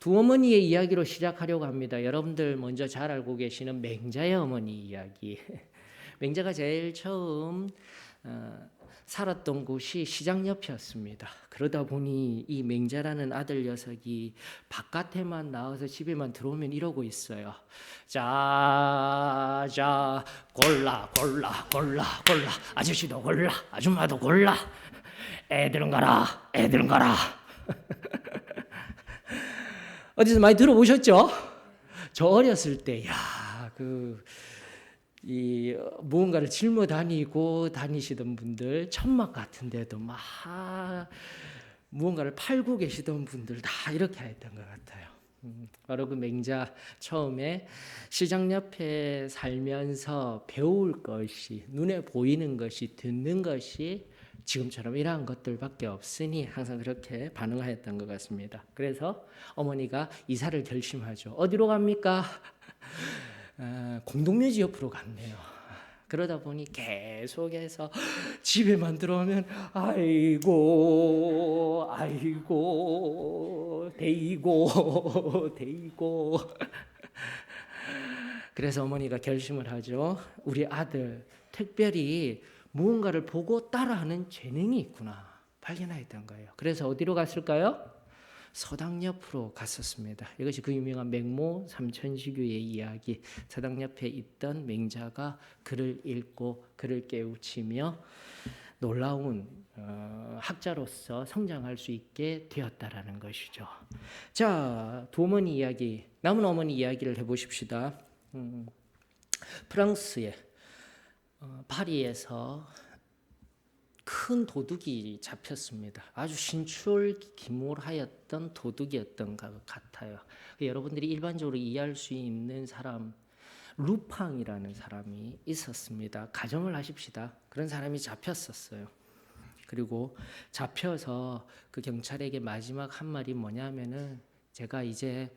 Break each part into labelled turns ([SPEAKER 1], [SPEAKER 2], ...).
[SPEAKER 1] 두 어머니의 이야기로 시작하려고 합니다. 여러분들 먼저 잘 알고 계시는 맹자의 어머니 이야기. 맹자가 제일 처음 살았던 곳이 시장 옆이었습니다. 그러다 보니 이 맹자라는 아들 녀석이 바깥에만 나와서 집에만 들어오면 이러고 있어요. 자, 골라, 골라, 골라, 골라. 아저씨도 골라, 아줌마도 골라. 애들은 가라, 애들은 가라. 어디서 많이 들어보셨죠? 저 어렸을 때, 이 무언가를 짊어 다니시던 분들, 천막 같은데도 막 무언가를 팔고 계시던 분들 다 이렇게 했던 것 같아요. 바로 그 맹자 처음에 시장 옆에 살면서 배울 것이, 눈에 보이는 것이, 듣는 것이 지금처럼 이러한 것들밖에 없으니 항상 그렇게 반응하였던 것 같습니다. 그래서 어머니가 이사를 결심하죠. 어디로 갑니까? 공동묘지 옆으로 갔네요. 그러다 보니 계속해서 집에만 들어오면 아이고 데이고 그래서 어머니가 결심을 하죠. 우리 아들 특별히 무언가를 보고 따라하는 재능이 있구나 발견했던 거예요. 그래서 어디로 갔을까요? 서당 옆으로 갔었습니다. 이것이 그 유명한 맹모 삼천시교의 이야기. 서당 옆에 있던 맹자가 글을 읽고 글을 깨우치며 놀라운 학자로서 성장할 수 있게 되었다라는 것이죠. 자, 두 어머니 이야기, 남은 어머니 이야기를 해보십시다. 프랑스의 파리에서 큰 도둑이 잡혔습니다. 아주 신출기몰하였던 도둑이었던 것 같아요. 여러분들이 일반적으로 이해할 수 있는 사람, 루팡이라는 사람이 있었습니다. 가정을 하십시다. 그런 사람이 잡혔었어요. 그리고 잡혀서 그 경찰에게 마지막 한 말이 뭐냐면은 제가 이제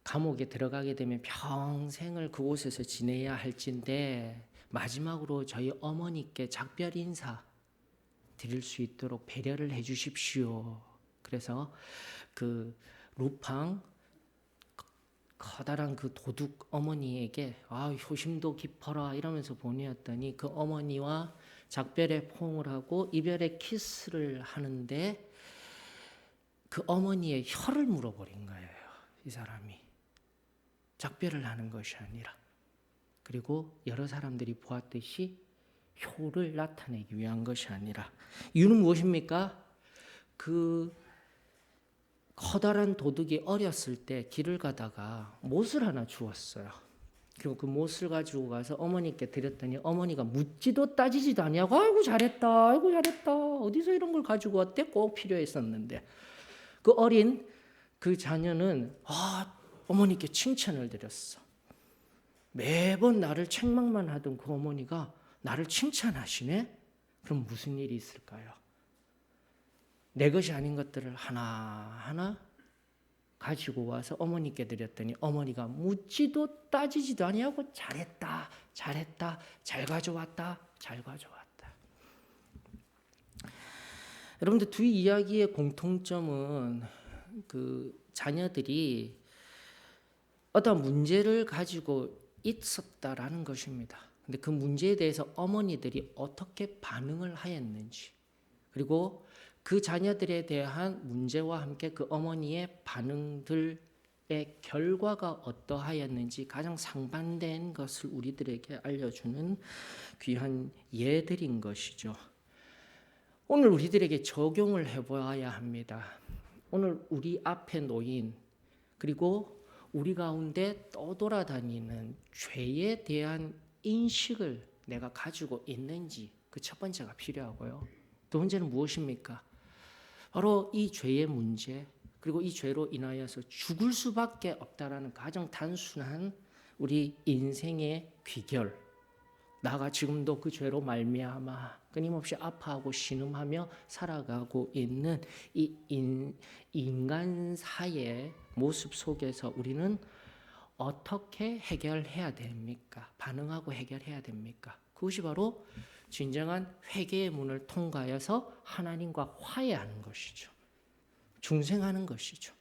[SPEAKER 1] 감옥에 들어가게 되면 평생을 그곳에서 지내야 할진데 마지막으로 저희 어머니께 작별 인사 드릴 수 있도록 배려를 해 주십시오. 그래서 그 루팡 커다란 그 도둑 어머니에게 효심도 깊어라 이러면서 보내었더니 그 어머니와 작별의 포옹을 하고 이별의 키스를 하는데 그 어머니의 혀를 물어버린 거예요. 이 사람이 작별을 하는 것이 아니라. 그리고 여러 사람들이 보았듯이 효를 나타내기 위한 것이 아니라 이유는 무엇입니까? 그 커다란 도둑이 어렸을 때 길을 가다가 못을 하나 주었어요. 그리고 그 못을 가지고 가서 어머니께 드렸더니 어머니가 묻지도 따지지도 아니하고 아이고 잘했다, 아이고 잘했다. 어디서 이런 걸 가지고 왔대? 꼭 필요했었는데 그 어린 그 자녀는 어머니께 칭찬을 드렸어. 매번 나를 책망만 하던 그 어머니가 나를 칭찬하시네? 그럼 무슨 일이 있을까요? 내 것이 아닌 것들을 하나하나 가지고 와서 어머니께 드렸더니 어머니가 묻지도 따지지도 아니하고 잘했다, 잘했다, 잘 가져왔다, 잘 가져왔다. 여러분들 두 이야기의 공통점은 그 자녀들이 어떤 문제를 가지고 있었다라는 것입니다. 근데 그 문제에 대해서 어머니들이 어떻게 반응을 하였는지, 그리고 그 자녀들에 대한 문제와 함께 그 어머니의 반응들의 결과가 어떠하였는지 가장 상반된 것을 우리들에게 알려주는 귀한 예들인 것이죠. 오늘 우리들에게 적용을 해보아야 합니다. 오늘 우리 앞에 놓인 그리고 우리 가운데 떠돌아다니는 죄에 대한 인식을 내가 가지고 있는지 그 첫 번째가 필요하고요. 두 번째는 무엇입니까? 바로 이 죄의 문제 그리고 이 죄로 인하여서 죽을 수밖에 없다라는 가장 단순한 우리 인생의 귀결, 나가 지금도 그 죄로 말미암아 끊임없이 아파하고 신음하며 살아가고 있는 이 인간사의 모습 속에서 우리는 어떻게 해결해야 됩니까? 반응하고 해결해야 됩니까? 그것이 바로 진정한 회개의 문을 통과해서 하나님과 화해하는 것이죠. 중생하는 것이죠.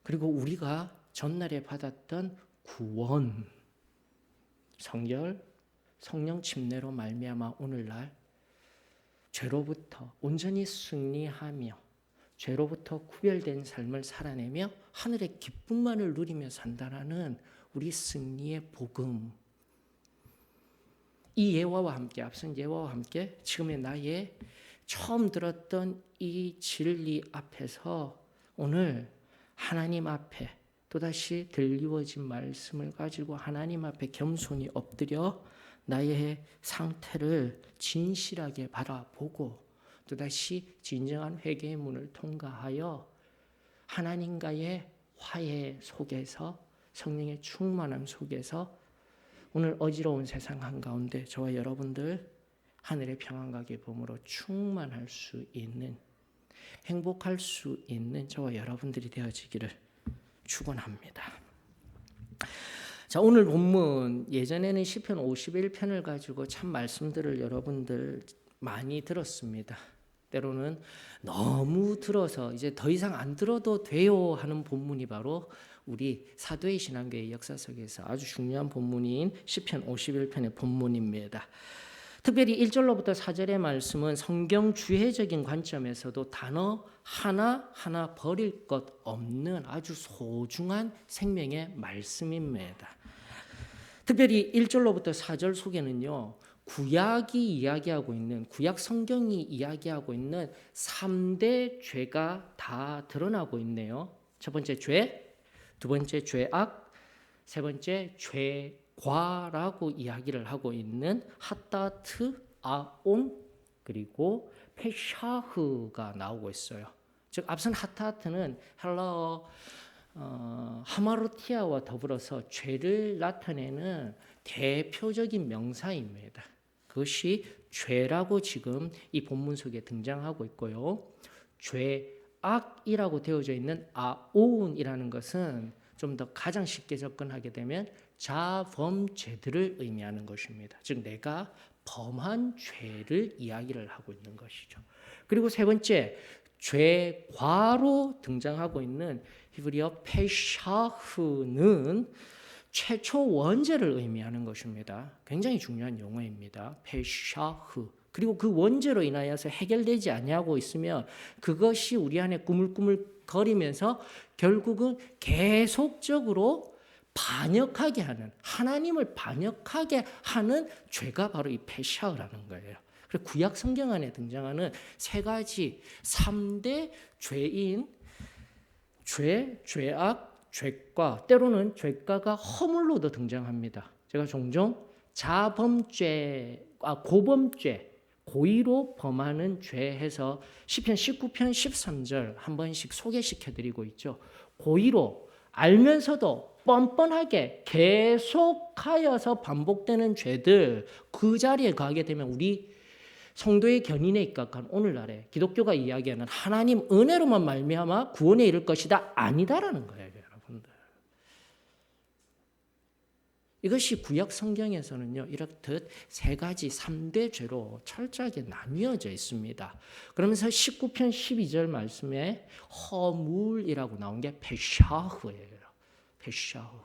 [SPEAKER 1] 그리고 우리가 전날에 받았던 구원, 성결, 성령 침례로 말미암아 오늘날 죄로부터 온전히 승리하며 죄로부터 구별된 삶을 살아내며 하늘의 기쁨만을 누리며 산다라는 우리 승리의 복음. 이 예화와 함께, 앞선 예화와 함께 지금의 나의 처음 들었던 이 진리 앞에서 오늘 하나님 앞에 또다시 들리워진 말씀을 가지고 하나님 앞에 겸손히 엎드려 나의 상태를 진실하게 바라보고 또다시 진정한 회개의 문을 통과하여 하나님과의 화해 속에서 성령의 충만함 속에서 오늘 어지러운 세상 한가운데 저와 여러분들 하늘의 평안과 기쁨으로 충만할 수 있는, 행복할 수 있는 저와 여러분들이 되어지기를 축원합니다. 자, 오늘 본문, 예전에는 시편 51편을 가지고 참 말씀들을 여러분들 많이 들었습니다. 때로는 너무 들어서 이제 더 이상 안 들어도 돼요 하는 본문이 바로 우리 사도의 신앙교회 역사 속에서 아주 중요한 본문인 시편 51편의 본문입니다. 특별히 1절로부터 4절의 말씀은 성경 주해적인 관점에서도 단어 하나하나 버릴 것 없는 아주 소중한 생명의 말씀입니다. 특별히 1절로부터 4절 속에는요, 구약이 이야기하고 있는, 구약 성경이 이야기하고 있는 3대 죄가 다 드러나고 있네요. 첫 번째 죄, 두 번째 죄악, 세 번째 죄과라고 이야기를 하고 있는 핫다트, 아온, 그리고 페샤흐가 나오고 있어요. 즉 앞선 핫다트는 헬라어 하마르티아와 더불어서 죄를 나타내는 대표적인 명사입니다. 그것이 죄라고 지금 이 본문 속에 등장하고 있고요. 죄악이라고 되어져 있는 아온이라는 것은 좀 더 가장 쉽게 접근하게 되면 자범죄들을 의미하는 것입니다. 즉 내가 범한 죄를 이야기를 하고 있는 것이죠. 그리고 세 번째 죄과로 등장하고 있는 히브리어 페샤흐는 최초 원죄를 의미하는 것입니다. 굉장히 중요한 용어입니다. 페샤흐. 그리고 그 원죄로 인하여서 해결되지 아니하고 있으며 그것이 우리 안에 꾸물꾸물 거리면서 결국은 계속적으로 반역하게 하는, 하나님을 반역하게 하는 죄가 바로 이 페샤흐라는 거예요. 그리고 구약 성경 안에 등장하는 세 가지 3대 죄인 죄, 죄악, 죄과, 때로는 죄과가 허물로도 등장합니다. 제가 종종 고범죄, 고의로 범하는 죄 해서 시편 19편 13절 한 번씩 소개시켜드리고 있죠. 고의로 알면서도 뻔뻔하게 계속하여서 반복되는 죄들, 그 자리에 가게 되면 우리 성도의 견인에 입각한 오늘날에 기독교가 이야기하는 하나님 은혜로만 말미암아 구원에 이를 것이다 아니다라는 거예요, 여러분들. 이것이 구약 성경에서는요, 이렇듯 세 가지 3대 죄로 철저하게 나뉘어져 있습니다. 그러면서 19편 12절 말씀에 허물이라고 나온 게 페샤흐예요. 페샤흐.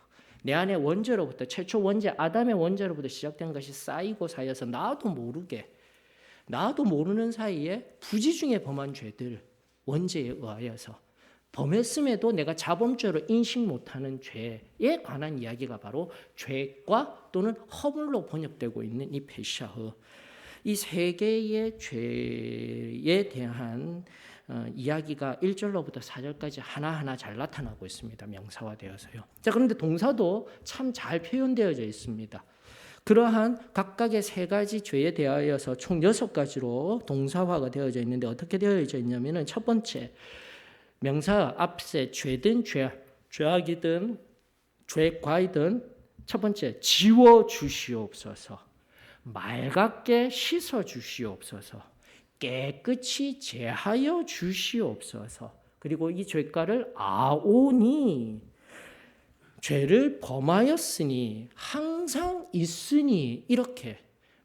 [SPEAKER 1] 내 안에 원죄로부터, 최초 원죄 아담의 원죄로부터 시작된 것이 쌓이고 쌓여서 나도 모르는 사이에 부지 중에 범한 죄들, 원죄에 의하여서 범했음에도 내가 자범죄로 인식 못하는 죄에 관한 이야기가 바로 죄과 또는 허물로 번역되고 있는 이 페샤흐. 이 세 개의 죄에 대한 이야기가 1절로부터 4절까지 하나하나 잘 나타나고 있습니다. 명사화되어서요. 자, 그런데 동사도 참 잘 표현되어져 있습니다. 그러한 각각의 세 가지 죄에 대하여서 총 6가지로 동사화가 되어져 있는데 어떻게 되어져 있냐면은 첫 번째 명사 앞에 죄든 죄악이든 죄과이든 첫 번째 지워 주시옵소서, 맑게 씻어 주시옵소서, 깨끗이 제하여 주시옵소서. 그리고 이 죄과를 아오니 죄를 범하였으니 항상 있으니 이렇게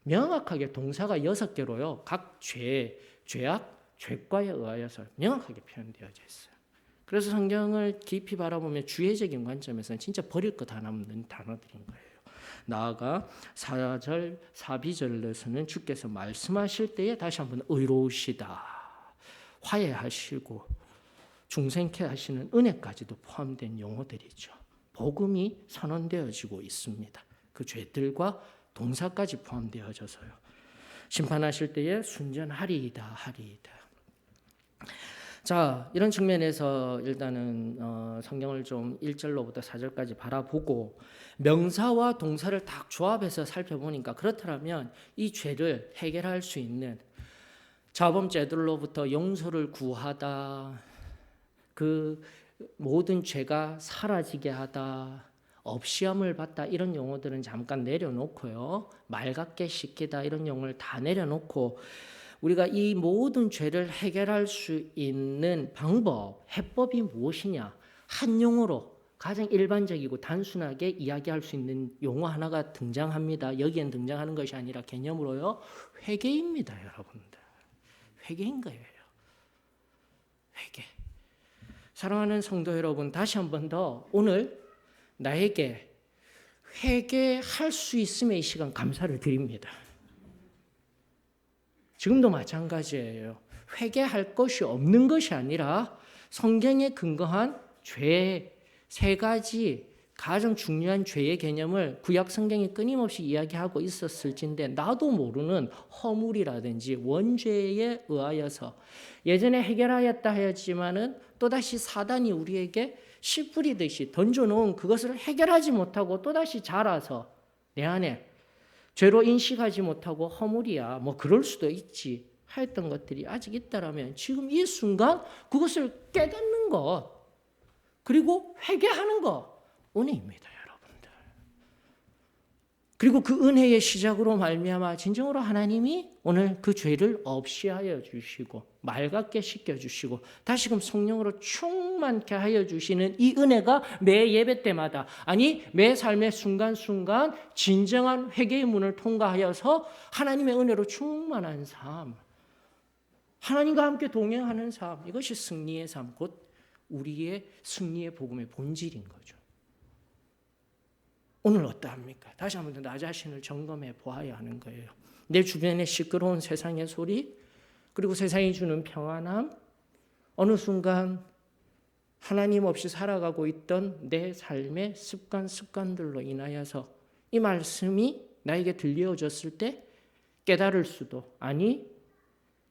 [SPEAKER 1] 명확하게 동사가 6개로요. 각 죄악, 죄과에 의하여서 명확하게 표현되어져 있어요. 그래서 성경을 깊이 바라보면 주의적인 관점에서는 진짜 버릴 것 하나 없는 단어들인 거예요. 나아가 4절, 4비절에서는 주께서 말씀하실 때에 다시 한번 의로우시다, 화해하시고 중생케 하시는 은혜까지도 포함된 용어들이죠. 복음이 선언되어지고 있습니다. 그 죄들과 동사까지 포함되어져서요. 심판하실 때에 순전하리이다, 하리이다. 자, 이런 측면에서 일단은 성경을 좀 1절로부터 4절까지 바라보고 명사와 동사를 딱 조합해서 살펴보니까 그렇다면 이 죄를 해결할 수 있는 자범죄들로부터 용서를 구하다, 그 모든 죄가 사라지게 하다, 없이함을 받다, 이런 용어들은 잠깐 내려놓고요. 맑게 씻기다, 이런 용어를 다 내려놓고 우리가 이 모든 죄를 해결할 수 있는 방법, 해법이 무엇이냐, 한 용어로 가장 일반적이고 단순하게 이야기할 수 있는 용어 하나가 등장합니다. 여기엔 등장하는 것이 아니라 개념으로요, 회개입니다. 여러분들, 회개인 거예요. 회개. 사랑하는 성도 여러분, 다시 한 번 더 오늘 나에게 회개할 수 있음에 이 시간 감사를 드립니다. 지금도 마찬가지예요. 회개할 것이 없는 것이 아니라 성경에 근거한 죄 세 가지 가장 중요한 죄의 개념을 구약 성경이 끊임없이 이야기하고 있었을진데 나도 모르는 허물이라든지 원죄에 의하여서 예전에 해결하였다 하였지만은 또다시 사단이 우리에게 씨 뿌리듯이 던져놓은 그것을 해결하지 못하고 또다시 자라서 내 안에 죄로 인식하지 못하고 허물이야, 뭐 그럴 수도 있지 하였던 것들이 아직 있다라면 지금 이 순간 그것을 깨닫는 것, 그리고 회개하는 것, 은혜입니다, 여러분들. 그리고 그 은혜의 시작으로 말미암아 진정으로 하나님이 오늘 그 죄를 없이 하여 주시고 맑게 씻겨 주시고 다시금 성령으로 충만케 하여 주시는 이 은혜가 매 예배 때마다, 아니 매 삶의 순간순간 진정한 회개의 문을 통과하여서 하나님의 은혜로 충만한 삶, 하나님과 함께 동행하는 삶, 이것이 승리의 삶, 곧 우리의 승리의 복음의 본질인 거죠. 오늘 어떠합니까? 다시 한번 나 자신을 점검해 보아야 하는 거예요. 내 주변의 시끄러운 세상의 소리, 그리고 세상이 주는 평안함, 어느 순간 하나님 없이 살아가고 있던 내 삶의 습관들로 인하여서 이 말씀이 나에게 들려졌을 때 깨달을 수도, 아니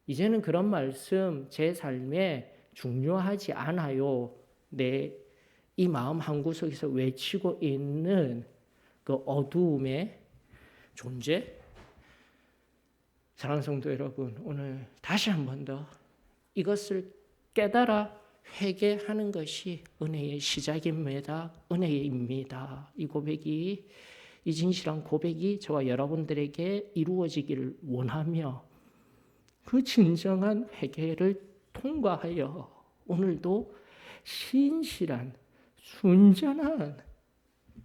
[SPEAKER 1] 이제는 그런 말씀 제 삶에 중요하지 않아요, 내 이 마음 한구석에서 외치고 있는 그 어두움의 존재. 사랑하는 성도 여러분, 오늘 다시 한 번 더 이것을 깨달아 회개하는 것이 은혜의 시작입니다. 은혜입니다. 이 고백이, 이 진실한 고백이 저와 여러분들에게 이루어지기를 원하며 그 진정한 회개를 통과하여 오늘도 신실한 순전한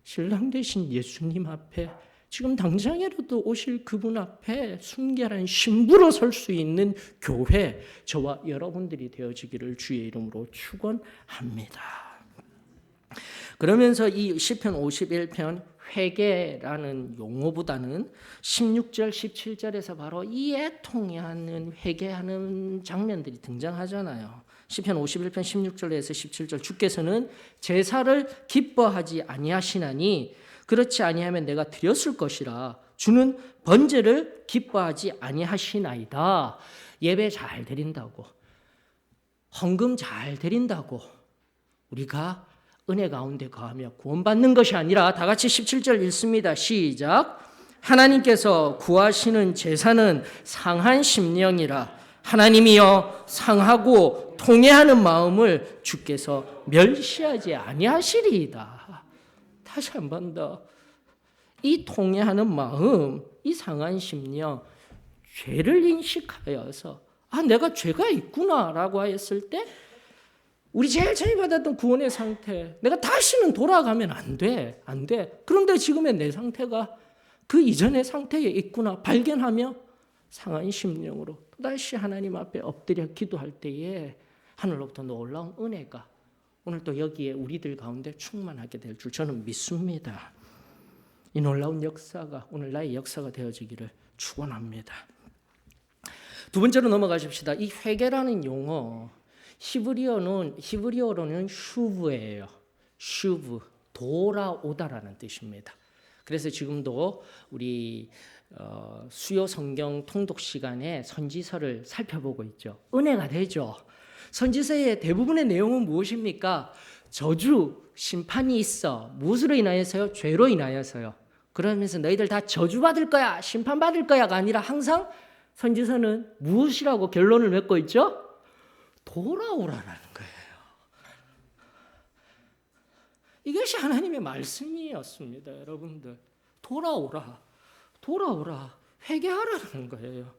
[SPEAKER 1] 신랑 되신 예수님 앞에, 지금 당장이라도 오실 그분 앞에 순결한 신부로 설 수 있는 교회, 저와 여러분들이 되어지기를 주의 이름으로 축원합니다. 그러면서 이 시편 51편 회개라는 용어보다는 16절, 17절에서 바로 이에 통하는 회개하는 장면들이 등장하잖아요. 시편 51편 16절에서 17절, 주께서는 제사를 기뻐하지 아니하시나니 그렇지 아니하면 내가 드렸을 것이라, 주는 번제를 기뻐하지 아니하시나이다. 예배 잘 드린다고, 헌금 잘 드린다고 우리가 은혜 가운데 거하며 구원받는 것이 아니라, 다 같이 17절 읽습니다. 시작. 하나님께서 구하시는 제사는 상한 심령이라, 하나님이여 상하고 통회하는 마음을 주께서 멸시하지 아니하시리이다. 다시 한 번 더, 이 통회하는 마음, 이 상한 심령, 죄를 인식하여서 내가 죄가 있구나라고 했을 때 우리 제일 처음 받았던 구원의 상태, 내가 다시는 돌아가면 안 돼. 그런데 지금의 내 상태가 그 이전의 상태에 있구나 발견하며 상한 심령으로 또다시 하나님 앞에 엎드려 기도할 때에 하늘로부터 놀라운 은혜가 오늘 또 여기에 우리들 가운데 충만하게 될 줄 저는 믿습니다. 이 놀라운 역사가 오늘 나의 역사가 되어지기를 축원합니다. 두 번째로 넘어가십시다. 이 회개라는 용어 히브리어로는 슈브예요. 슈브, 돌아오다라는 뜻입니다. 그래서 지금도 우리 수요 성경 통독 시간에 선지서를 살펴보고 있죠. 은혜가 되죠. 선지서의 대부분의 내용은 무엇입니까? 저주, 심판이 있어. 무엇으로 인하여서요? 죄로 인하여서요. 그러면서 너희들 다 저주받을 거야, 심판받을 거야가 아니라 항상 선지서는 무엇이라고 결론을 맺고 있죠? 돌아오라는 거예요. 이것이 하나님의 말씀이었습니다. 여러분들 돌아오라, 회개하라는 거예요.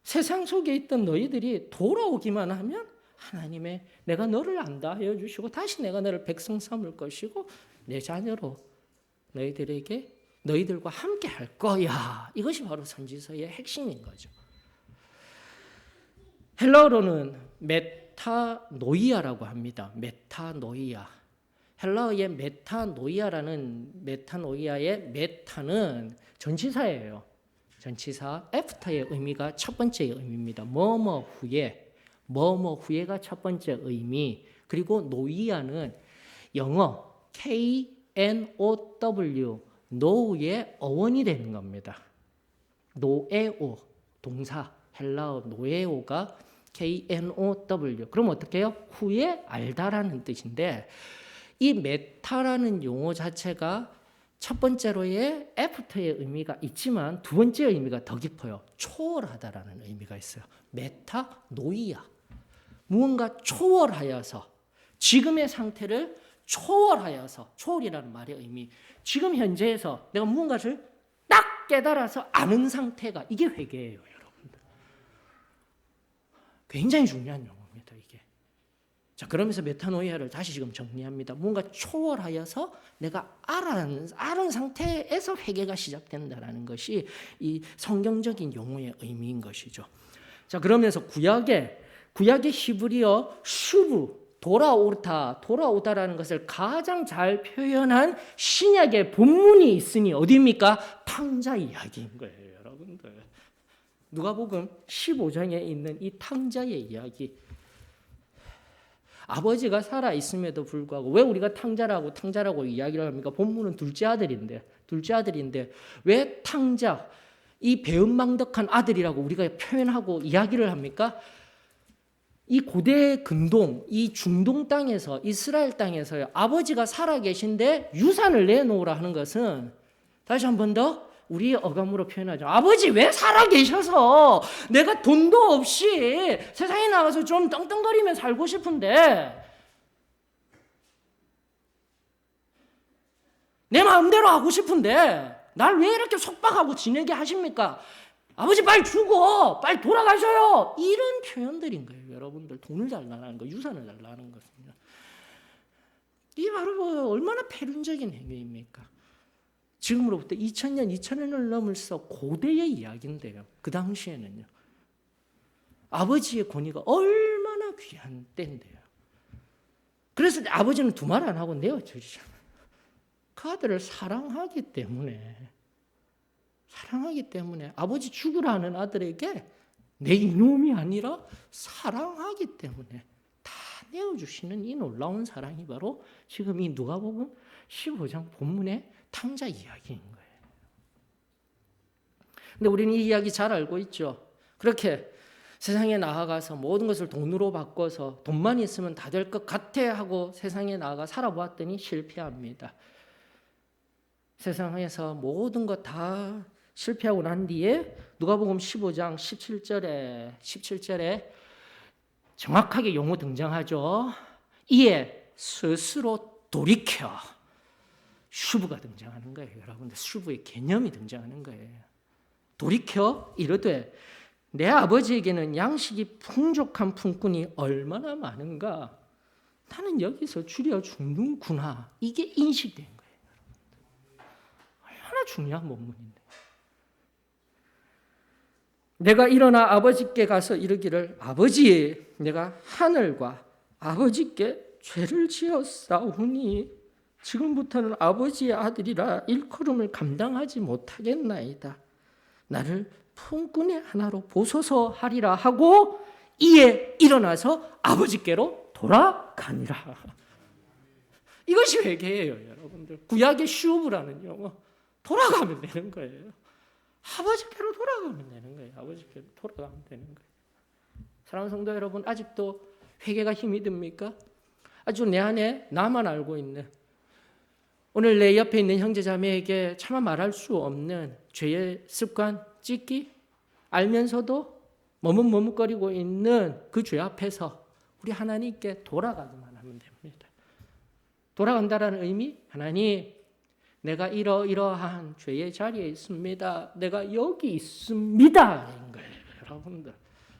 [SPEAKER 1] 세상 속에 있던 너희들이 돌아오기만 하면 하나님의 내가 너를 안다 하여 주시고 다시 내가 너를 백성 삼을 것이고 내 자녀로 너희들과 함께 할 거야. 이것이 바로 선지서의 핵심인 거죠. 헬라어로는 메타노이아라고 합니다. 메타노이아. 헬라어의 메타노이아의 메타는 전치사예요. 전치사 애프터의 의미가 첫 번째 의미입니다. 뭐뭐 후에가 첫 번째 의미. 그리고 노이아는 영어 KNOW 노우의 어원이 되는 겁니다. 노에오 동사 헬라어 노에오가 KNOW. 그럼 어떻게 해요? 후에 알다라는 뜻인데 이 메타라는 용어 자체가 첫 번째로의 애프터의 의미가 있지만 두 번째 의미가 더 깊어요. 초월하다라는 의미가 있어요. 메타 노이아. 무언가 초월하여서 지금의 상태를 초월하여서 초월이라는 말의 의미. 지금 현재에서 내가 무언가를 딱 깨달아서 아는 상태가 이게 회개예요, 여러분들. 굉장히 중요한 용어입니다, 이게. 자, 그러면서 메타노이아를 다시 지금 정리합니다. 뭔가 초월하여서 내가 아는 상태에서 회개가 시작된다라는 것이 이 성경적인 용어의 의미인 것이죠. 자, 그러면서 구약의 히브리어 슈브 돌아오다라는 것을 가장 잘 표현한 신약의 본문이 있으니 어디입니까? 탕자 이야기인 거예요, 여러분들. 누가복음 15장에 있는 이 탕자의 이야기. 아버지가 살아 있음에도 불구하고 왜 우리가 탕자라고 이야기를 합니까? 본문은 둘째 아들인데 왜 탕자, 이 배은망덕한 아들이라고 우리가 표현하고 이야기를 합니까? 이 고대 근동, 이 중동 땅에서 이스라엘 땅에서요, 아버지가 살아 계신데 유산을 내놓으라 하는 것은 다시 한 번 더 우리의 어감으로 표현하죠. 아버지 왜 살아 계셔서 내가 돈도 없이 세상에 나가서 좀 떵떵거리며 살고 싶은데 내 마음대로 하고 싶은데 날 왜 이렇게 속박하고 지내게 하십니까? 아버지 빨리 죽어, 빨리 돌아가셔요. 이런 표현들인 거예요, 여러분들. 돈을 달라는 거, 유산을 달라는 것은요. 이게 바로 얼마나 패륜적인 행위입니까? 지금으로부터 2000년을 넘을서 고대의 이야기인데요. 그 당시에는요. 아버지의 권위가 얼마나 귀한 때인데요. 그래서 아버지는 두 말 안 하고 내어주시잖아요. 그 아들을 사랑하기 때문에 아버지 죽으라는 아들에게 내 이놈이 아니라 사랑하기 때문에 다 내어주시는 이 놀라운 사랑이 바로 지금 이 누가복음 15장 본문의 탕자 이야기인 거예요. 근데 우리는 이 이야기 잘 알고 있죠. 그렇게 세상에 나아가서 모든 것을 돈으로 바꿔서 돈만 있으면 다 될 것 같아 하고 세상에 나아가 살아보았더니 실패합니다. 세상에서 모든 것 다 실패하고 난 뒤에 누가복음 15장 17절에 정확하게 용어 등장하죠. 이에 스스로 돌이켜. 슈브가 등장하는 거예요. 여러분들 슈브의 개념이 등장하는 거예요. 돌이켜 이르되 내 아버지에게는 양식이 풍족한 품꾼이 얼마나 많은가. 나는 여기서 줄여 죽는구나. 이게 인식된 거예요. 얼마나 중요한 본문인데. 내가 일어나 아버지께 가서 이르기를 아버지 내가 하늘과 아버지께 죄를 지었사오니 지금부터는 아버지의 아들이라 일컬음을 감당하지 못하겠나이다. 나를 품꾼의 하나로 보소서 하리라 하고 이에 일어나서 아버지께로 돌아가니라. 이것이 회개예요, 여러분들. 구약의 슈브라는 용어. 돌아가면 되는 거예요. 아버지께로 돌아가면 되는 거예요. 아버지께로 돌아가면 되는 거예요. 사랑하는 성도 여러분, 아직도 회개가 힘이 듭니까? 아주 내 안에 나만 알고 있는, 오늘 내 옆에 있는 형제자매에게 차마 말할 수 없는 죄의 습관, 찢기, 알면서도 머뭇머뭇거리고 있는 그 죄 앞에서 우리 하나님께 돌아가기만 하면 됩니다. 돌아간다라는 의미, 하나님, 내가 이러이러한 죄의 자리에 있습니다. 내가 여기 있습니다. 인 거예요, 여러분들.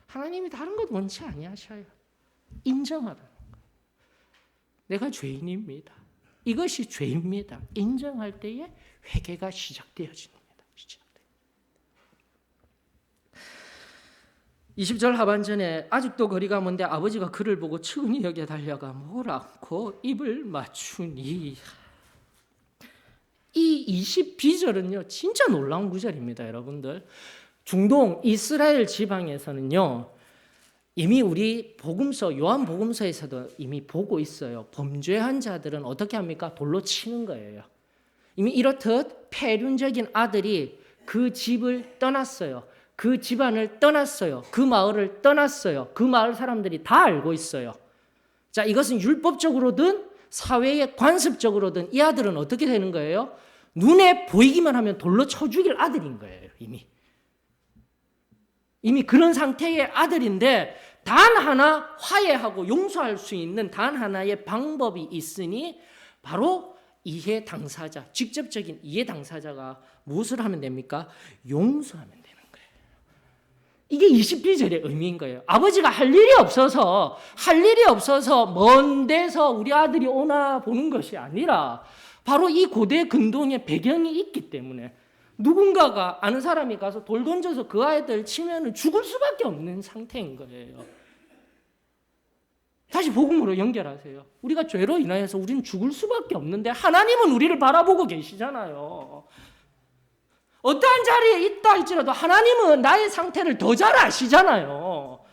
[SPEAKER 1] 하나님이 다른 것 원치 아니하셔요. 인정하라는 거예요. 내가 죄인입니다. 이것이 죄입니다. 인정할 때에 회개가 시작되어집니다. 20절 하반전에 아직도 거리가 먼데 아버지가 그를 보고 측은히 여기에 달려가 뭐라고 입을 맞추니. 이 22절은요 진짜 놀라운 구절입니다, 여러분들. 중동 이스라엘 지방에서는요 이미 우리 복음서 요한 복음서에서도 이미 보고 있어요. 범죄한 자들은 어떻게 합니까? 돌로 치는 거예요. 이미 이렇듯 폐륜적인 아들이 그 집을 떠났어요. 그 집안을 떠났어요. 그 마을을 떠났어요. 그 마을 사람들이 다 알고 있어요. 자, 이것은 율법적으로든 사회의 관습적으로든 이 아들은 어떻게 되는 거예요? 눈에 보이기만 하면 돌로 쳐 죽일 아들인 거예요. 이미 그런 상태의 아들인데 단 하나 화해하고 용서할 수 있는 단 하나의 방법이 있으니 바로 이해 당사자, 직접적인 이해 당사자가 무엇을 하면 됩니까? 용서하면 되는 거예요. 이게 22절의 의미인 거예요. 아버지가 할 일이 없어서 먼 데서 우리 아들이 오나 보는 것이 아니라 바로 이 고대 근동의 배경이 있기 때문에 누군가가 아는 사람이 가서 돌 던져서 그 아이들 치면 죽을 수밖에 없는 상태인 거예요. 다시 복음으로 연결하세요. 우리가 죄로 인하여서 우리는 죽을 수밖에 없는데 하나님은 우리를 바라보고 계시잖아요. 어떠한 자리에 있다 할지라도 하나님은 나의 상태를 더 잘 아시잖아요.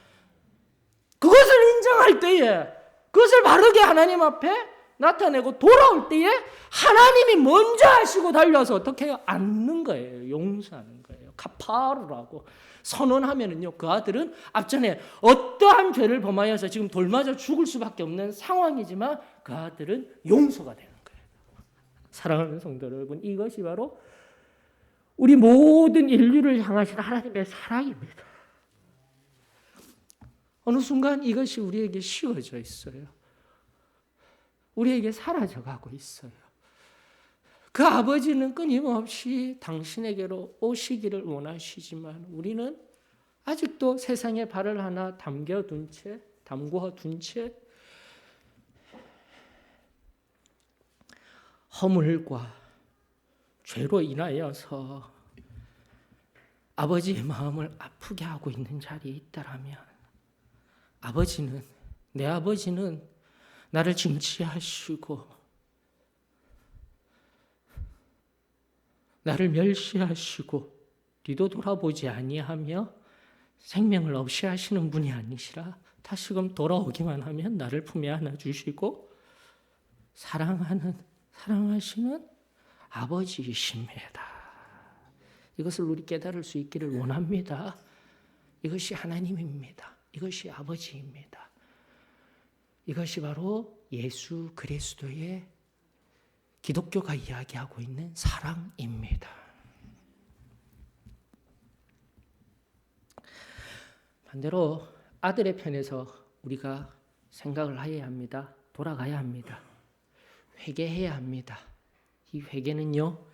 [SPEAKER 1] 그것을 인정할 때에 그것을 바르게 하나님 앞에 나타내고 돌아올 때에 하나님이 먼저 하시고 달려서 어떻게 해요? 앉는 거예요. 용서하는 거예요. 카파르라고 선언하면은요, 그 아들은 앞전에 어떠한 죄를 범하여서 지금 돌 맞아 죽을 수밖에 없는 상황이지만 그 아들은 용서가 되는 거예요. 사랑하는 성도 여러분, 이것이 바로 우리 모든 인류를 향하신 하나님의 사랑입니다. 어느 순간 이것이 우리에게 쉬워져 있어요. 우리에게 사라져가고 있어요. 그 아버지는 끊임없이 당신에게로 오시기를 원하시지만 우리는 아직도 세상에 발을 하나 담궈둔 채 허물과 죄로 인하여서 아버지의 마음을 아프게 하고 있는 자리에 있다라면 내 아버지는 나를 징치하시고 나를 멸시하시고 뒤도 돌아보지 아니하며 생명을 없이 하시는 분이 아니시라 다시금 돌아오기만 하면 나를 품에 안아주시고 사랑하시는 아버지이십니다. 이것을 우리 깨달을 수 있기를 원합니다. 이것이 하나님입니다. 이것이 아버지입니다. 이것이 바로 예수 그리스도의 기독교가 이야기하고 있는 사랑입니다. 반대로 아들의 편에서 우리가 생각을 해야 합니다. 돌아가야 합니다. 회개해야 합니다. 이 회개는요,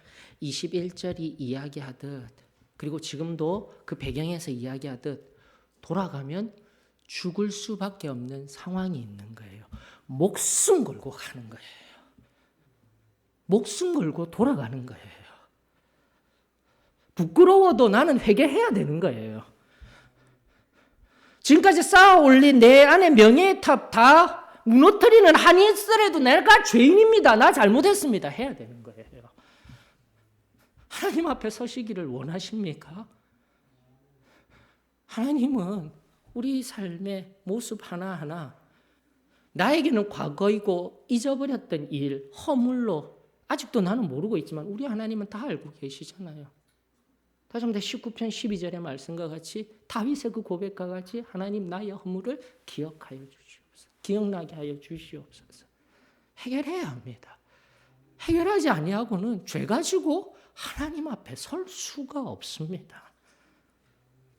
[SPEAKER 1] 21절이 이야기하듯 그리고 지금도 그 배경에서 이야기하듯 돌아가면 죽을 수밖에 없는 상황이 있는 거예요. 목숨 걸고 가는 거예요. 목숨 걸고 돌아가는 거예요. 부끄러워도 나는 회개해야 되는 거예요. 지금까지 쌓아 올린 내 안의 명예의 탑 다 무너뜨리는 한이 있더라도 내가 죄인입니다. 나 잘못했습니다. 해야 되는 거예요. 하나님 앞에 서시기를 원하십니까? 하나님은 우리 삶의 모습 하나하나 나에게는 과거이고 잊어버렸던 일, 허물로 아직도 나는 모르고 있지만 우리 하나님은 다 알고 계시잖아요. 다시 한번 19편 12절의 말씀과 같이 다윗의 그 고백과 같이 하나님 나의 허물을 기억하여 주시옵소서. 기억나게 하여 주시옵소서. 해결해야 합니다. 해결하지 아니하고는 죄 가지고 하나님 앞에 설 수가 없습니다.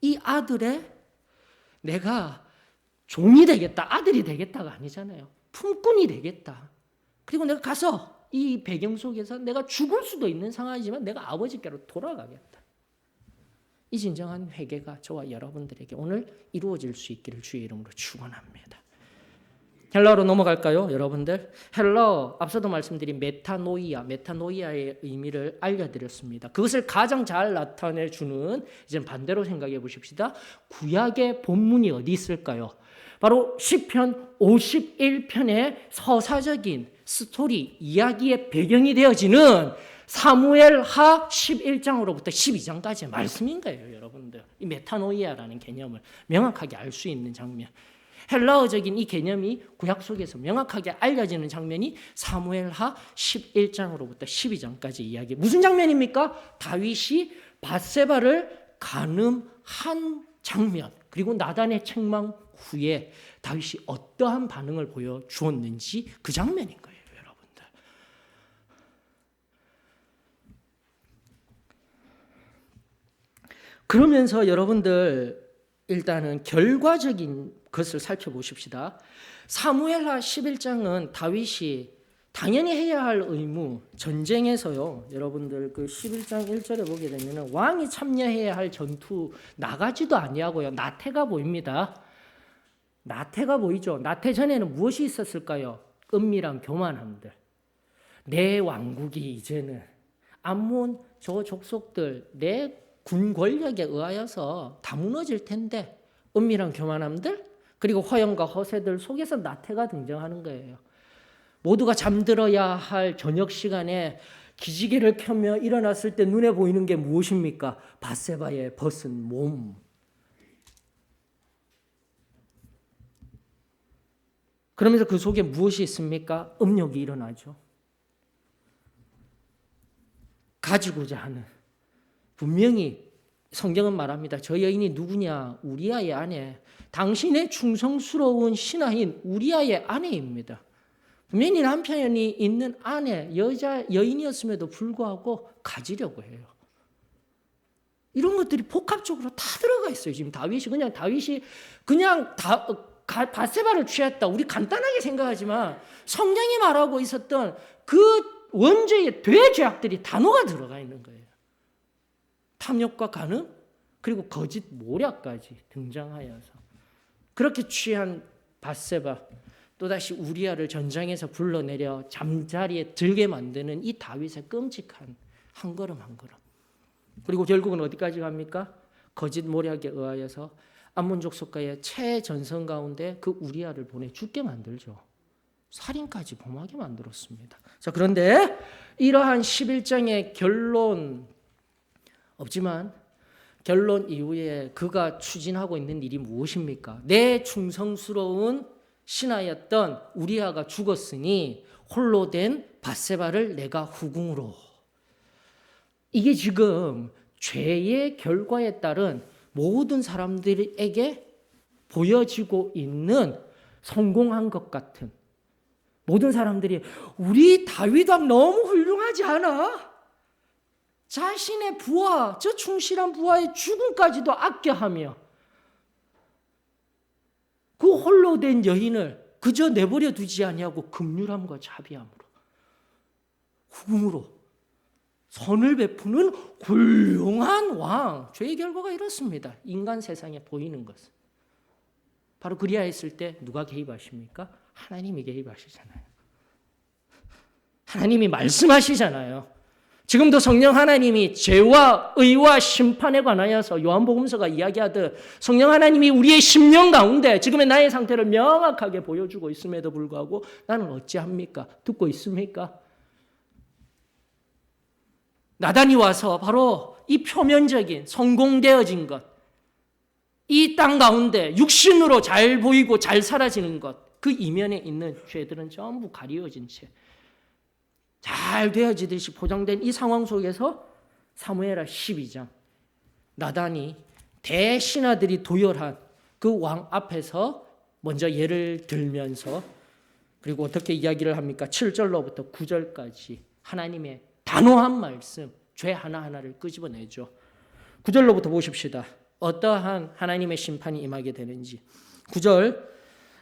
[SPEAKER 1] 이 아들의 내가 종이 되겠다, 아들이 되겠다가 아니잖아요. 품꾼이 되겠다. 그리고 내가 가서 이 배경 속에서 내가 죽을 수도 있는 상황이지만 내가 아버지께로 돌아가겠다. 이 진정한 회개가 저와 여러분들에게 오늘 이루어질 수 있기를 주의 이름으로 축원합니다. 헬라어로 넘어갈까요, 여러분들? 헬라어 앞서도 말씀드린 메타노이아의 의미를 알려드렸습니다. 그것을 가장 잘 나타내주는 이제 반대로 생각해 보십시다. 구약의 본문이 어디 있을까요? 바로 시편 51편의 서사적인 스토리, 이야기의 배경이 되어지는 사무엘하 11장으로부터 12장까지의 말씀인 거예요, 여러분들. 이 메타노이아라는 개념을 명확하게 알 수 있는 장면. 헬라어적인 이 개념이 구약 속에서 명확하게 알려지는 장면이 사무엘하 11장으로부터 12장까지 이야기. 무슨 장면입니까? 다윗이 밧세바를 간음한 장면. 그리고 나단의 책망 후에 다윗이 어떠한 반응을 보여주었는지 그 장면인 거예요, 여러분들. 그러면서 여러분들 일단은 결과적인 것을 살펴보십시다. 사무엘하 11장은 다윗이 당연히 해야 할 의무, 전쟁에서요. 여러분들 그 11장 1절에 보게 되면 왕이 참여해야 할 전투 나가지도 아니하고요. 나태가 보입니다. 나태가 보이죠. 나태 전에는 무엇이 있었을까요? 은밀한 교만함들. 내 왕국이 이제는 암몬 저 족속들 내 군 권력에 의하여서 다 무너질 텐데 은밀한 교만함들 그리고 허영과 허세들 속에서 나태가 등장하는 거예요. 모두가 잠들어야 할 저녁 시간에 기지개를 켜며 일어났을 때 눈에 보이는 게 무엇입니까? 밧세바의 벗은 몸. 그러면서 그 속에 무엇이 있습니까? 음욕이 일어나죠. 가지고자 하는. 분명히 성경은 말합니다. 저 여인이 누구냐? 우리아의 아내. 당신의 충성스러운 신하인 우리아의 아내입니다. 분명히 남편이 있는 아내, 여인이었음에도 불구하고 가지려고 해요. 이런 것들이 복합적으로 다 들어가 있어요. 지금 다윗이 그냥 밧세바를 취했다. 우리 간단하게 생각하지만 성경이 말하고 있었던 그 원죄의 대죄악들이 단어가 들어가 있는 거예요. 탐욕과 간음 그리고 거짓 모략까지 등장하여서 그렇게 취한 밧세바 또다시 우리아를 전장에서 불러내려 잠자리에 들게 만드는 이 다윗의 끔찍한 한 걸음 한 걸음. 그리고 결국은 어디까지 갑니까? 거짓 모략에 의하여서 암몬 족속과의 최전선 가운데 그 우리아를 보내 죽게 만들죠. 살인까지 범하게 만들었습니다. 자, 그런데 이러한 11장의 결론 없지만 결론 이후에 그가 추진하고 있는 일이 무엇입니까? 내 충성스러운 신하였던 우리아가 죽었으니 홀로 된 밧세바를 내가 후궁으로. 이게 지금 죄의 결과에 따른 모든 사람들에게 보여지고 있는 성공한 것 같은 모든 사람들이 우리 다윗 왕 너무 훌륭하지 않아? 자신의 부하, 저 충실한 부하의 죽음까지도 아껴하며 그 홀로 된 여인을 그저 내버려 두지 아니하고 긍휼함과 자비함으로 후궁으로 선을 베푸는 훌륭한 왕. 죄의 결과가 이렇습니다. 인간 세상에 보이는 것은. 바로 그리야 했을 때 누가 개입하십니까? 하나님이 개입하시잖아요. 하나님이 말씀하시잖아요. 지금도 성령 하나님이 죄와 의와 심판에 관하여서 요한복음서가 이야기하듯 성령 하나님이 우리의 심령 가운데 지금의 나의 상태를 명확하게 보여주고 있음에도 불구하고 나는 어찌합니까? 듣고 있습니까? 나단이 와서 바로 이 표면적인 성공되어진 것, 이 땅 가운데 육신으로 잘 보이고 잘 사라지는 것, 그 이면에 있는 죄들은 전부 가리워진 채 잘 되어지듯이 포장된 이 상황 속에서 사무엘하 12장 나단이 대신하들이 도열한 그 왕 앞에서 먼저 예를 들면서 그리고 어떻게 이야기를 합니까? 7절로부터 9절까지 하나님의 단호한 말씀, 죄 하나하나를 끄집어내죠. 9절로부터 보십시다. 어떠한 하나님의 심판이 임하게 되는지. 9절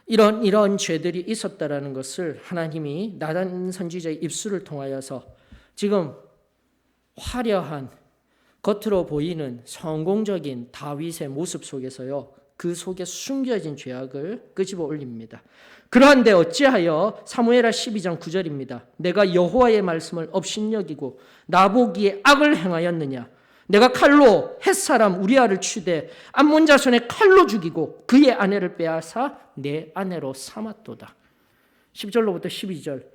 [SPEAKER 1] 이런 죄들이 있었다라는 것을 하나님이 나단 선지자의 입술을 통하여서 지금 화려한 겉으로 보이는 성공적인 다윗의 모습 속에서요, 그 속에 숨겨진 죄악을 끄집어 올립니다. 그러한데 어찌하여 사무엘하 12장 9절입니다. 내가 여호와의 말씀을 업신여기고 나보기에 악을 행하였느냐? 내가 칼로 햇사람 우리아를 치되 암몬 자손의 칼로 죽이고 그의 아내를 빼앗아 내 아내로 삼았도다. 10절로부터 12절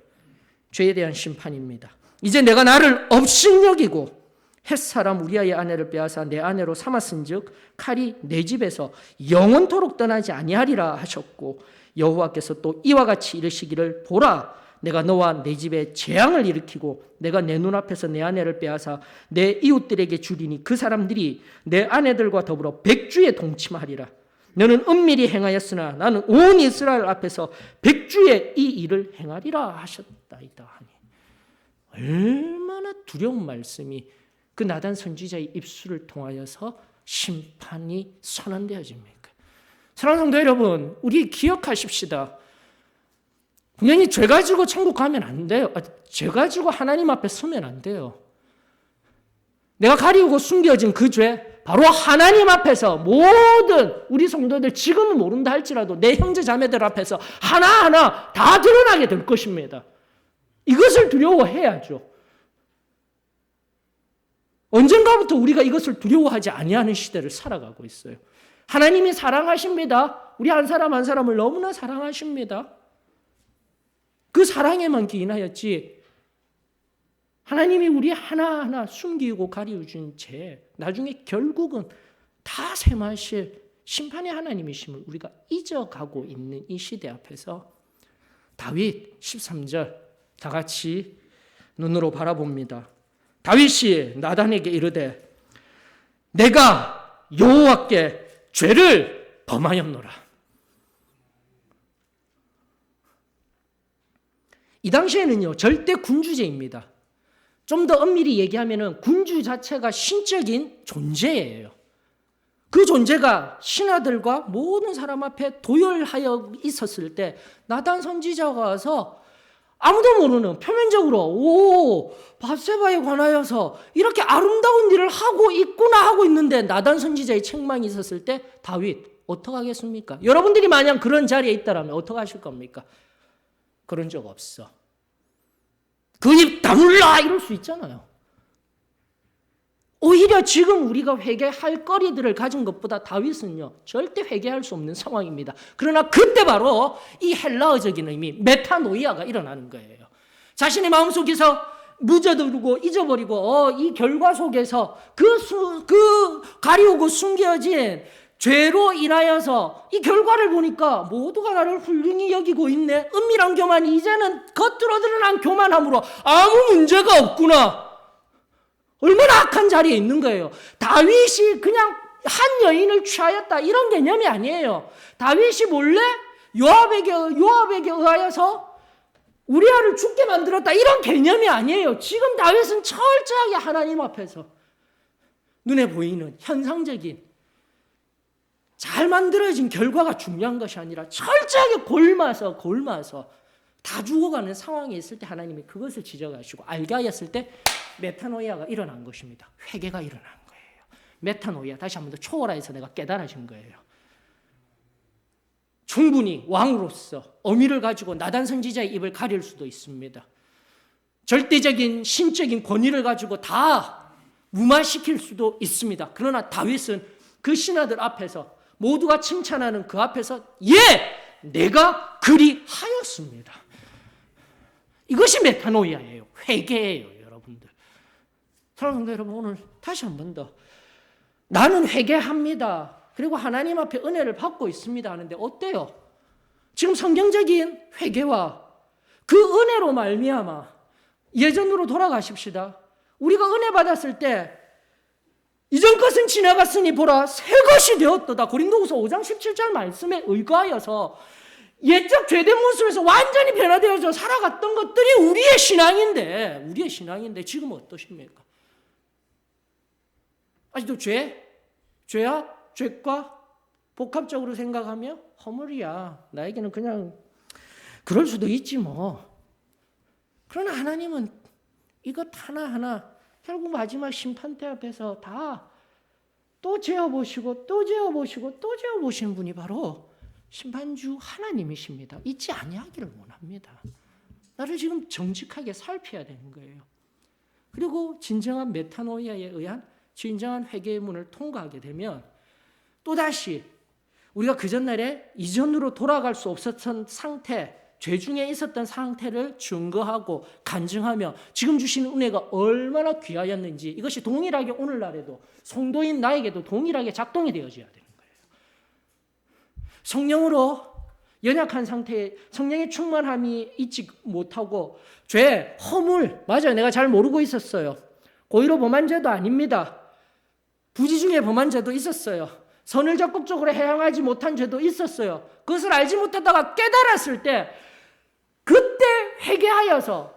[SPEAKER 1] 죄에 대한 심판입니다. 이제 내가 나를 업신여기고 햇사람 우리아의 아내를 빼앗아 내 아내로 삼았은즉 칼이 내 집에서 영원토록 떠나지 아니하리라 하셨고 여호와께서 또 이와 같이 이르시기를 보라 내가 너와 내 집에 재앙을 일으키고 내가 내 눈앞에서 내 아내를 빼앗아 내 이웃들에게 주리니 그 사람들이 내 아내들과 더불어 백주에 동침하리라. 너는 은밀히 행하였으나 나는 온 이스라엘 앞에서 백주에 이 일을 행하리라 하셨다이다 하니 얼마나 두려운 말씀이 그 나단 선지자의 입술을 통하여서 심판이 선언되어집니까? 사랑하는 성도 여러분, 우리 기억하십시다. 분명히 죄 가지고 천국 가면 안 돼요. 죄 가지고 하나님 앞에 서면 안 돼요. 내가 가리우고 숨겨진 그 죄, 바로 하나님 앞에서 모든 우리 성도들 지금은 모른다 할지라도 내 형제 자매들 앞에서 하나하나 다 드러나게 될 것입니다. 이것을 두려워해야죠. 언젠가부터 우리가 이것을 두려워하지 아니하는 시대를 살아가고 있어요. 하나님이 사랑하십니다. 우리 한 사람 한 사람을 너무나 사랑하십니다. 그 사랑에만 기인하였지 하나님이 우리 하나하나 숨기고 가리우신 죄 나중에 결국은 다 셈하실 심판의 하나님이심을 우리가 잊어가고 있는 이 시대 앞에서 다윗 13절 다 같이 눈으로 바라봅니다. 다윗이 나단에게 이르되 내가 여호와께 죄를 범하였노라. 이 당시에는요 절대 군주제입니다. 좀 더 엄밀히 얘기하면은 군주 자체가 신적인 존재예요. 그 존재가 신하들과 모든 사람 앞에 도열하여 있었을 때 나단 선지자가 와서 아무도 모르는 표면적으로 밧세바에 관하여서 이렇게 아름다운 일을 하고 있구나 하고 있는데 나단 선지자의 책망이 있었을 때 다윗 어떻게 하겠습니까? 여러분들이 만약 그런 자리에 있다라면 어떻게 하실 겁니까? 그런 적 없어. 그 입 다물라 이럴 수 있잖아요. 오히려 지금 우리가 회개할 거리들을 가진 것보다 다윗은요 절대 회개할 수 없는 상황입니다. 그러나 그때 바로 이 헬라어적인 의미 메타노이아가 일어나는 거예요. 자신의 마음속에서 묻어두고 잊어버리고 이 결과 속에서 그 가리우고 숨겨진 죄로 인하여서 이 결과를 보니까 모두가 나를 훌륭히 여기고 있네. 은밀한 교만이 이제는 겉으로 드러난 교만함으로 아무 문제가 없구나. 얼마나 악한 자리에 있는 거예요. 다윗이 그냥 한 여인을 취하였다 이런 개념이 아니에요. 다윗이 몰래 요압에게 의하여서 우리아를 죽게 만들었다 이런 개념이 아니에요. 지금 다윗은 철저하게 하나님 앞에서 눈에 보이는 현상적인 잘 만들어진 결과가 중요한 것이 아니라 철저하게 골마서 다 죽어가는 상황에 있을 때 하나님이 그것을 지적하시고 알게 하였을 때 메타노이아가 일어난 것입니다. 회개가 일어난 거예요. 메타노이아 다시 한 번 더 초월하여서 내가 깨달아진 거예요. 충분히 왕으로서 어미를 가지고 나단 선지자의 입을 가릴 수도 있습니다. 절대적인 신적인 권위를 가지고 다 무마시킬 수도 있습니다. 그러나 다윗은 그 신하들 앞에서 모두가 칭찬하는 그 앞에서 내가 그리하였습니다. 이것이 메타노이아예요. 회개예요, 여러분들. 사랑하는 성도 여러분, 오늘 다시 한 번 더 나는 회개합니다. 그리고 하나님 앞에 은혜를 받고 있습니다 하는데 어때요? 지금 성경적인 회개와 그 은혜로 말미암아 예전으로 돌아가십시다. 우리가 은혜 받았을 때 이전 것은 지나갔으니 보라 새 것이 되었도다. 고린도후서 5장 17절 말씀에 의거하여서 옛적 죄된 모습에서 완전히 변화되어서 살아갔던 것들이 우리의 신앙인데 지금 어떠십니까? 아직도 죄야? 죄과 복합적으로 생각하며 허물이야. 나에게는 그냥 그럴 수도 있지 뭐. 그러나 하나님은 이것 하나하나 결국 마지막 심판대 앞에서 다 또 재어보시고 또 재어보시고 또 재어보시는 분이 바로 심판주 하나님이십니다. 잊지 아니하기를 원합니다. 나를 지금 정직하게 살펴야 되는 거예요. 그리고 진정한 메타노이아에 의한 진정한 회개의 문을 통과하게 되면 또다시 우리가 그 전날에 이전으로 돌아갈 수 없었던 상태, 죄 중에 있었던 상태를 증거하고 간증하며 지금 주시는 은혜가 얼마나 귀하였는지 이것이 동일하게 오늘날에도 성도인 나에게도 동일하게 작동이 되어져야 되는 거예요. 성령으로 연약한 상태에 성령의 충만함이 있지 못하고 죄, 허물, 맞아요. 내가 잘 모르고 있었어요. 고의로 범한 죄도 아닙니다. 부지 중에 범한 죄도 있었어요. 선을 적극적으로 행하지 못한 죄도 있었어요. 그것을 알지 못하다가 깨달았을 때 그때 회개하여서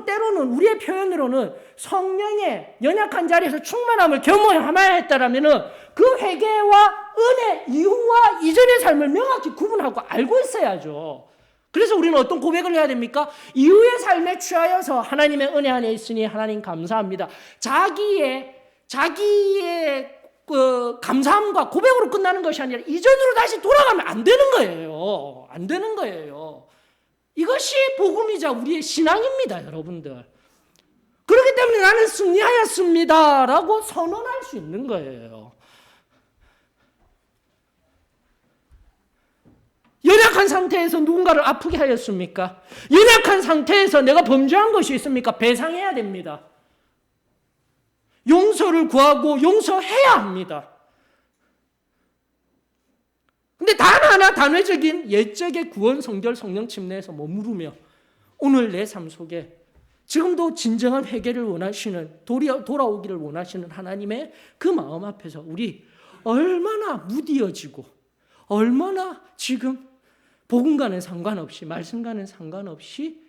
[SPEAKER 1] 때로는 우리의 표현으로는 성령의 연약한 자리에서 충만함을 겸허해야 했다라면은 그 회개와 은혜 이후와 이전의 삶을 명확히 구분하고 알고 있어야죠. 그래서 우리는 어떤 고백을 해야 됩니까? 이후의 삶에 취하여서 하나님의 은혜 안에 있으니 하나님 감사합니다. 자기의 감사함과 고백으로 끝나는 것이 아니라 이전으로 다시 돌아가면 안 되는 거예요. 안 되는 거예요. 이것이 복음이자 우리의 신앙입니다, 여러분들. 그렇기 때문에 나는 승리하였습니다라고 선언할 수 있는 거예요. 연약한 상태에서 누군가를 아프게 하였습니까? 연약한 상태에서 내가 범죄한 것이 있습니까? 배상해야 됩니다. 용서를 구하고 용서해야 합니다. 근데 단 하나 단회적인 옛적의 구원, 성결, 성령 침례에서 머무르며 오늘 내 삶 속에 지금도 진정한 회개를 원하시는, 돌아오기를 원하시는 하나님의 그 마음 앞에서 우리 얼마나 무디어지고 얼마나 지금 복음과는 상관없이 말씀과는 상관없이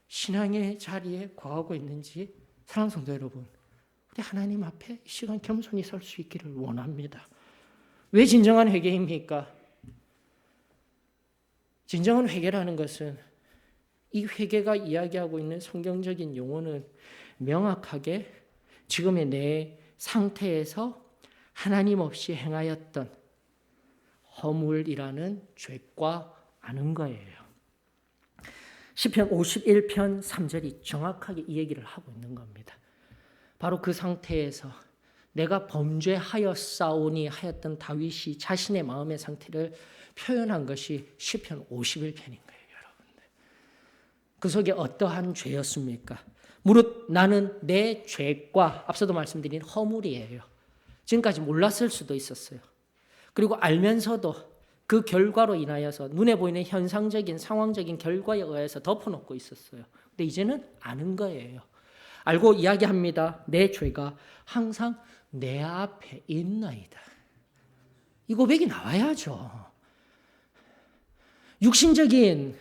[SPEAKER 1] 신앙의 자리에 거하고 있는지 사랑하는 성도 여러분, 우리 하나님 앞에 이 시간 겸손히 설 수 있기를 원합니다. 왜 진정한 회개입니까? 진정한 회개라는 것은 이 회개가 이야기하고 있는 성경적인 용어는 명확하게 지금의 내 상태에서 하나님 없이 행하였던 허물이라는 죄과 아는 거예요. 시편 51편 3절이 정확하게 이 얘기를 하고 있는 겁니다. 바로 그 상태에서 내가 범죄하였사오니 하였던 다윗이 자신의 마음의 상태를 표현한 것이 시편 51편인 거예요, 여러분들. 그 속에 어떠한 죄였습니까? 무릇 나는 내 죄과 앞서도 말씀드린 허물이에요. 지금까지 몰랐을 수도 있었어요. 그리고 알면서도 그 결과로 인하여서 눈에 보이는 현상적인 상황적인 결과에 의해서 덮어놓고 있었어요. 근데 이제는 아는 거예요. 알고 이야기합니다. 내 죄가 항상 내 앞에 있나이다. 이 고백이 나와야죠. 육신적인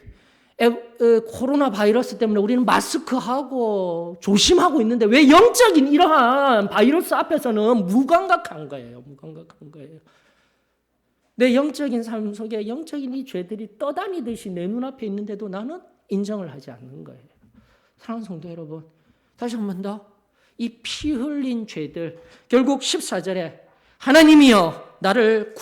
[SPEAKER 1] 코로나 바이러스 때문에 우리는 마스크하고 조심하고 있는데 왜 영적인 이러한 바이러스 앞에서는 무감각한 거예요. 무감각한 거예요. 내 영적인 삶 속에 영적인 이 죄들이 떠다니듯이 내 눈앞에 있는데도 나는 인정을 하지 않는 거예요. 사랑하는 성도 여러분, 다시 한 번 더 이 피 흘린 죄들, 결국 14절에 하나님이여 나의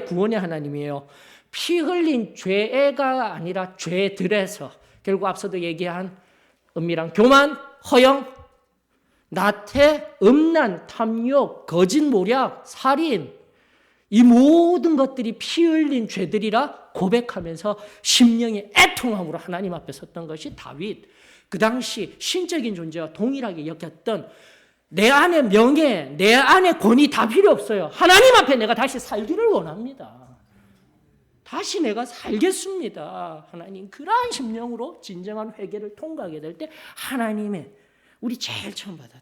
[SPEAKER 1] 구원의 하나님이에요. 피 흘린 죄가 아니라 죄들에서 결국 앞서도 얘기한 은밀한 교만, 허영, 나태, 음란, 탐욕, 거짓 모략, 살인, 이 모든 것들이 피 흘린 죄들이라 고백하면서 심령의 애통함으로 하나님 앞에 섰던 것이 다윗. 그 당시 신적인 존재와 동일하게 여겼던 내 안의 명예, 내 안의 권위 다 필요 없어요. 하나님 앞에 내가 다시 살기를 원합니다. 다시 내가 살겠습니다. 하나님, 그러한 심령으로 진정한 회개를 통과하게 될 때 하나님의 우리 제일 처음 받았던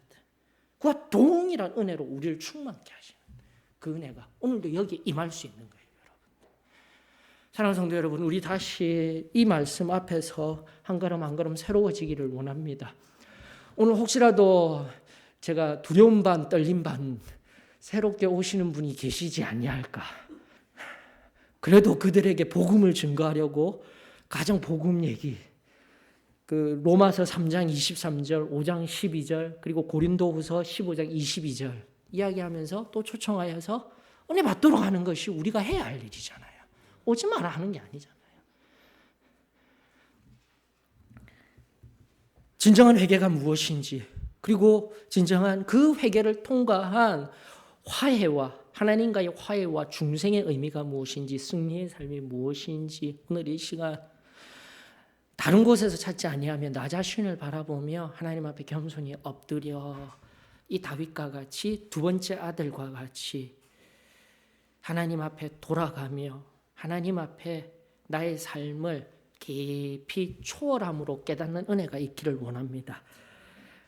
[SPEAKER 1] 그와 동일한 은혜로 우리를 충만케 하시는 그 은혜가 오늘도 여기에 임할 수 있는 거예요. 여러분. 사랑하는 성도 여러분, 우리 다시 이 말씀 앞에서 한 걸음 한 걸음 새로워지기를 원합니다. 오늘 혹시라도 제가 두려움 반 떨림 반 새롭게 오시는 분이 계시지 아니할까. 그래도 그들에게 복음을 증거하려고 가정 복음 얘기, 그 로마서 3장 23절, 5장 12절, 그리고 고린도후서 15장 22절 이야기하면서 또 초청하여서 은혜 받도록 하는 것이 우리가 해야 할 일이잖아요. 오지 마라 하는 게 아니잖아요. 진정한 회개가 무엇인지, 그리고 진정한 그 회개를 통과한 화해와 하나님과의 화해와 중생의 의미가 무엇인지, 승리의 삶이 무엇인지 오늘 이 시간 다른 곳에서 찾지 아니하며 나 자신을 바라보며 하나님 앞에 겸손히 엎드려 이 다윗과 같이 두 번째 아들과 같이 하나님 앞에 돌아가며 하나님 앞에 나의 삶을 깊이 초월함으로 깨닫는 은혜가 있기를 원합니다.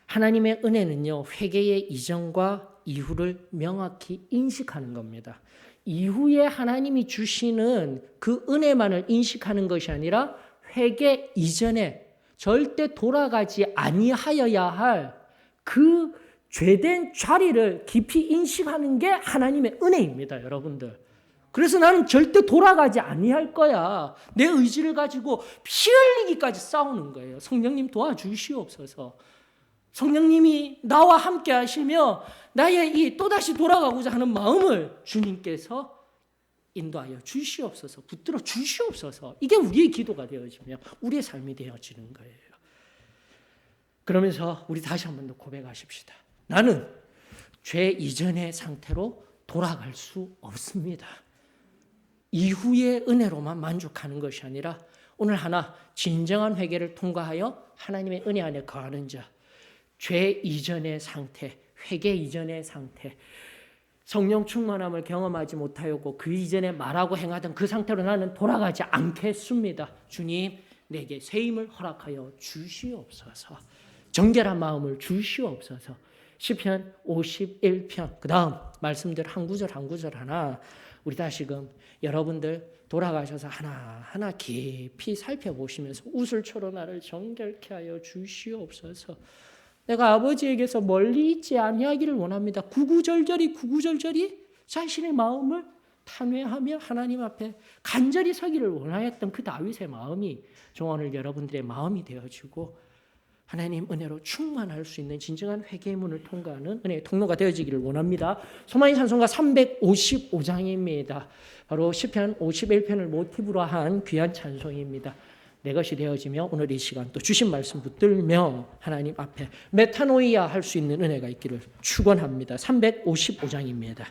[SPEAKER 1] 하나님의 은혜는요, 회개의 이전과 이후를 명확히 인식하는 겁니다. 이후에 하나님이 주시는 그 은혜만을 인식하는 것이 아니라 회개 이전에 절대 돌아가지 아니하여야 할 그 죄된 자리를 깊이 인식하는 게 하나님의 은혜입니다, 여러분들. 그래서 나는 절대 돌아가지 아니할 거야. 내 의지를 가지고 피 흘리기까지 싸우는 거예요. 성령님 도와주시옵소서. 성령님이 나와 함께 하시며 나의 이 또다시 돌아가고자 하는 마음을 주님께서 인도하여 주시옵소서, 붙들어 주시옵소서. 이게 우리의 기도가 되어지며 우리의 삶이 되어지는 거예요. 그러면서 우리 다시 한 번 더 고백하십시다. 나는 죄 이전의 상태로 돌아갈 수 없습니다. 이후의 은혜로만 만족하는 것이 아니라 오늘 하나 진정한 회개를 통과하여 하나님의 은혜 안에 거하는 자, 죄 이전의 상태, 회개 이전의 상태, 성령 충만함을 경험하지 못하였고 그 이전에 말하고 행하던 그 상태로 나는 돌아가지 않겠습니다. 주님, 내게 새 힘을 허락하여 주시옵소서. 정결한 마음을 주시옵소서. 시편 51편 그 다음 말씀들 한 구절 한 구절 하나 우리 다시금 여러분들 돌아가셔서 하나하나 깊이 살펴보시면서 우슬초로 나를 정결케 하여 주시옵소서. 내가 아버지에게서 멀리 있지 아니하기를 원합니다. 구구절절히 자신의 마음을 탄회하며 하나님 앞에 간절히 서기를 원하였던 그 다윗의 마음이 오늘 여러분들의 마음이 되어지고 하나님 은혜로 충만할 수 있는 진정한 회개의 문을 통과하는 은혜의 통로가 되어지기를 원합니다. 소망의 찬송가 355장입니다. 바로 시편 51편을 모티브로 한 귀한 찬송입니다. 내 것이 되어지며 오늘 이 시간 또 주신 말씀 붙들며 하나님 앞에 메타노이아 할 수 있는 은혜가 있기를 축원합니다. 355장입니다.